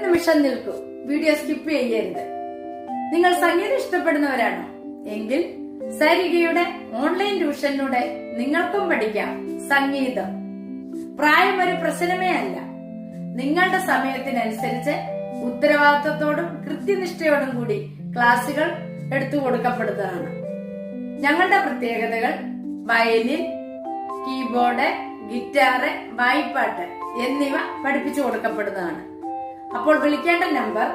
നിമിഷം നിൽക്കൂ, video skip ചെയ്യരുത്. നിങ്ങൾ സംഗീതം ഇഷ്ടപ്പെടുന്നവരാണോ എങ്കിൽ സരിഗയുടെ ഓൺലൈൻ ട്യൂഷനിലൂടെ നിങ്ങൾക്കും പഠിക്കാം സംഗീതം. പ്രായം ഒരു പ്രശ്നമേ അല്ല. നിങ്ങളുടെ സമയത്തിനനുസരിച്ച് ഉത്തരവാദിത്വത്തോടും കൃത്യനിഷ്ഠയോടും കൂടി ക്ലാസുകൾ എടുത്തു കൊടുക്കപ്പെടുന്നതാണ്. ഞങ്ങളുടെ പ്രത്യേകതകൾ വയലിൻ, കീബോർഡ്, ഗിറ്റാറ്, വായ്പാട്ട് എന്നിവ പഠിപ്പിച്ചു കൊടുക്കപ്പെടുന്നതാണ്. അപ്പോൾ വിളിക്കേണ്ട നമ്പർ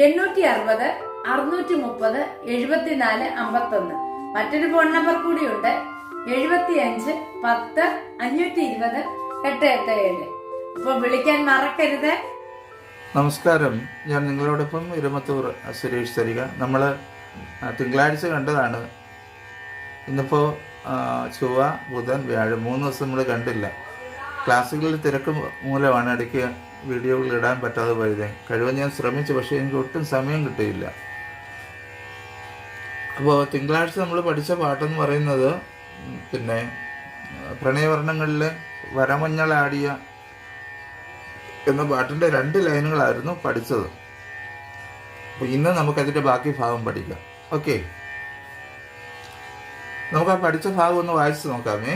860 630 74 51. മറ്റൊരു ഫോൺ നമ്പർ കൂടിയുണ്ട്, 75 10 520 887. അപ്പോൾ വിളിക്കാൻ മറക്കരുത്. നമസ്കാരം, ഞാൻ നിങ്ങളോടൊപ്പം ഇരുമത്തൂർ സുരേഷ് സരിക. നമ്മൾ തിങ്കളാഴ്ച കണ്ടതാണ്. ഇന്നിപ്പോൾ ചൊവ്വ, ബുധൻ, വ്യാഴം 3 ദിവസം നമ്മൾ കണ്ടില്ല. ക്ലാസ്സുകളിൽ തിരക്ക് മൂലമാണ് ഇടയ്ക്ക് വീഡിയോകൾ ഇടാൻ പറ്റാതെ പോയത്. കഴിവതും ഞാൻ ശ്രമിച്ചു, പക്ഷേ എനിക്ക് ഒട്ടും സമയം കിട്ടിയില്ല. അപ്പോൾ തിങ്കളാഴ്ച നമ്മൾ പഠിച്ച പാട്ടെന്ന് പറയുന്നത് പിന്നെ പ്രണയവർണ്ണങ്ങളിൽ വരമഞ്ഞളാടിയ എന്ന പാട്ടിൻ്റെ 2 ലൈനുകളായിരുന്നു പഠിച്ചത്. അപ്പോൾ ഇന്ന് നമുക്കതിൻ്റെ ബാക്കി ഭാഗം പഠിക്കാം. ഓക്കെ, നമുക്ക് ആ പഠിച്ച ഭാഗം ഒന്ന് വായിച്ച് നോക്കാമേ.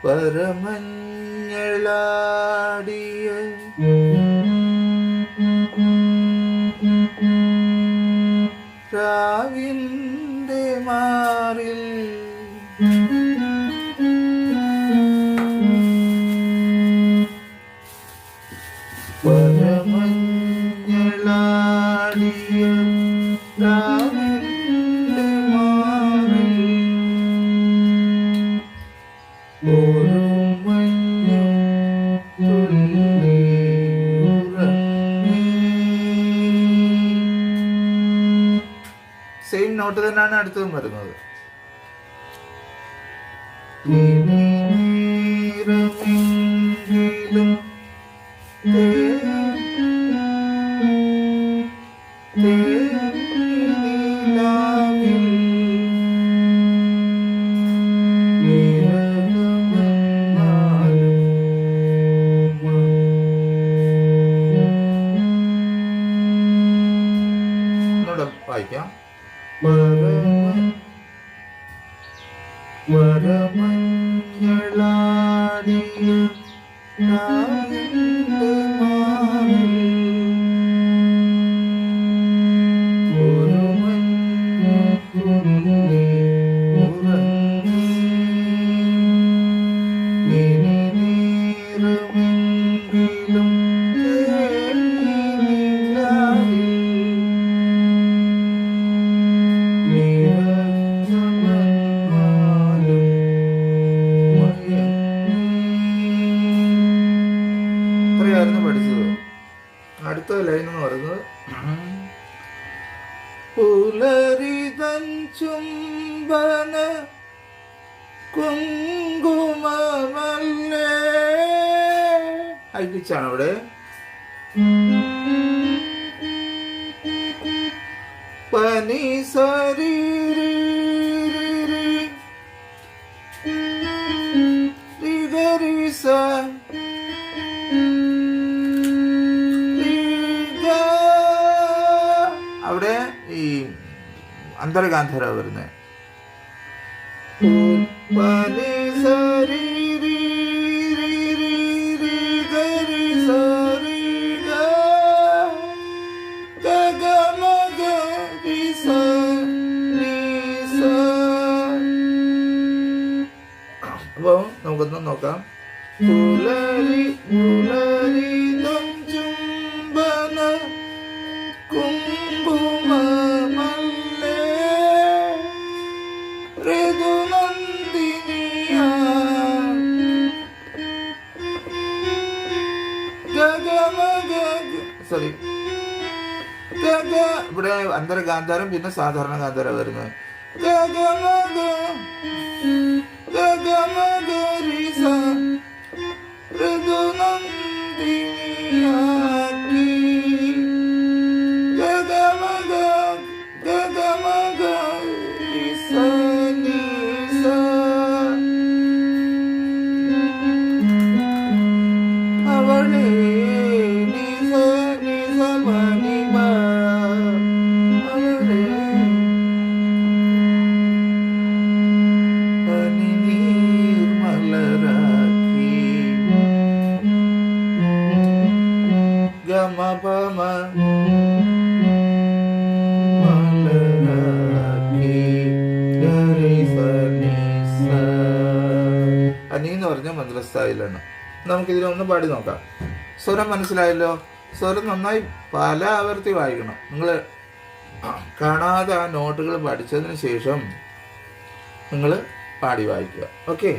വരമഞ്ഞളാടിയ രാവിന്റെ മാറിൽ വരമഞ്ഞളാടിയ രാവിന്റെ മാറിൽ ഒരു മഞ്ഞു തുള്ളി ഉറങ്ങി. സെയിം നോട്ട് തന്നെയാണ് അടുത്തതും വരുന്നത്. നേരമെങ്കിലും വായിക്കാം. വരമഞ്ഞളാടിയ രാവിന്റെ മാറിൽ ഒരു മഞ്ഞു തുള്ളി ഉറങ്ങി. ഇനി നേരമെങ്കിലും പഠിച്ചത്. അടുത്ത ലൈൻ എന്ന് പറയുന്നത് പുലരിതൻ ചുംബന കുങ്കുമമല്ലേ. ഹൈ പിച്ചാണ് അവിടെ. പനി സരീരി രിഗരിസ അവിടെ ഈ അന്തർഗാന്ധര വരുന്നത്. അപ്പോൾ നമുക്കൊന്ന് നോക്കാം. പുലരി പുലരിതം ചുംബന കുങ്കുമമല്ലേ ഋതുനന്ദിനിയ സോറി ഇവിടെ അന്തർഗാന്ധാരം പിന്നെ സാധാരണ ഗാന്ധാരം വരുന്നത്. ഋതുനന്ദിനിയാക്കി ഗഗമഗ ഗഗമഗ രിസ സനി സ അവളെ നി സനി സമനി മ അവളെ പനിനീർ മലരാക്കി ഗമപമ അനി എന്ന് പറഞ്ഞ മന്ത്രസ്ഥായിലാണ്. നമുക്കിതിലൊന്ന് പാടി നോക്കാം. സ്വരം മനസ്സിലായല്ലോ? സ്വരം നന്നായി പല ആവർത്തി വായിക്കണം. നിങ്ങൾ കാണാതെ ആ നോട്ടുകൾ പഠിച്ചതിന് ശേഷം നിങ്ങൾ പാടി വായിക്കുക. ഓക്കെ.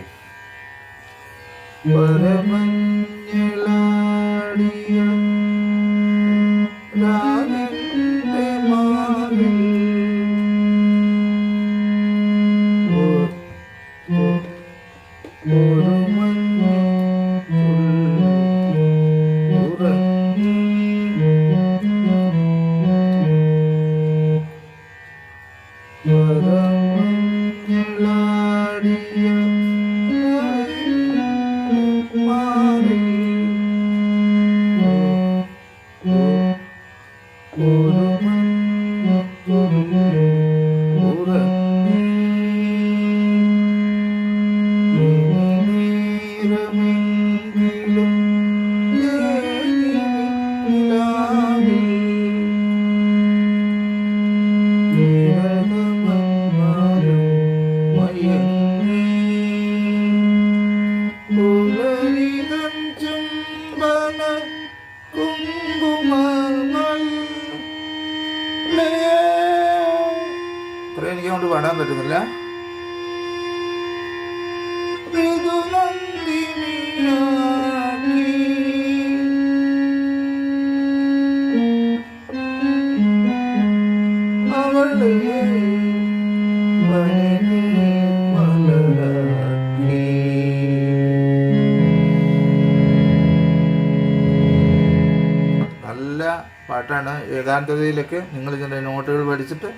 അത്ര എനിക്ക് കൊണ്ട് പാടാൻ പറ്റുന്നില്ല. നല്ല പാട്ടാണ്. ഏകാന്തതയിലൊക്കെ നിങ്ങൾ ഇതിൻ്റെ നോട്ടുകൾ പഠിച്ചിട്ട്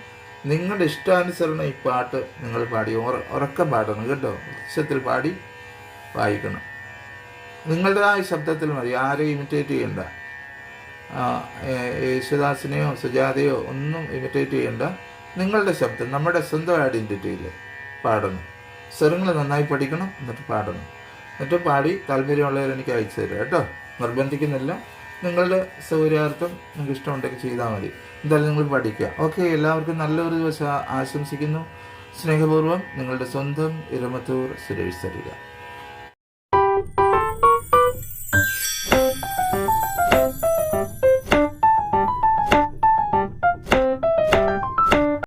നിങ്ങളുടെ ഇഷ്ടാനുസരണം ഈ പാട്ട് നിങ്ങൾ പാടി ഉറക്കം പാടണം കേട്ടോ. ഉച്ചത്തിൽ പാടി വായിക്കണം. നിങ്ങളുടേതായ ശബ്ദത്തിൽ മതി, ആരെയും ഇമിറ്റേറ്റ് ചെയ്യണ്ട. യേശുദാസിനെയോ സുജാതയോ ഒന്നും ഇമിറ്റേറ്റ് ചെയ്യണ്ട. നിങ്ങളുടെ ശബ്ദം നമ്മുടെ സ്വന്തം ഐഡൻറ്റിറ്റിയിൽ പാടണം. സ്വരങ്ങൾ നന്നായി പഠിക്കണം, എന്നിട്ട് പാടണം. എന്നിട്ട് പാടി താല്പര്യമുള്ളവർ എനിക്ക് അയച്ചു തരിക കേട്ടോ. നിർബന്ധിക്കുന്നില്ല. നിങ്ങളുടെ സൗകര്യാർത്ഥം നിങ്ങൾക്ക് ഇഷ്ടമുണ്ടെങ്കിൽ ചെയ്താൽ മതി. എന്തായാലും നിങ്ങൾ പഠിക്കുക. ഓക്കെ. എല്ലാവർക്കും നല്ലൊരു ദിവസം ആശംസിക്കുന്നു. സ്നേഹപൂർവ്വം നിങ്ങളുടെ സ്വന്തം ഇരമത്തൂർ സുരേഷ് സരിക.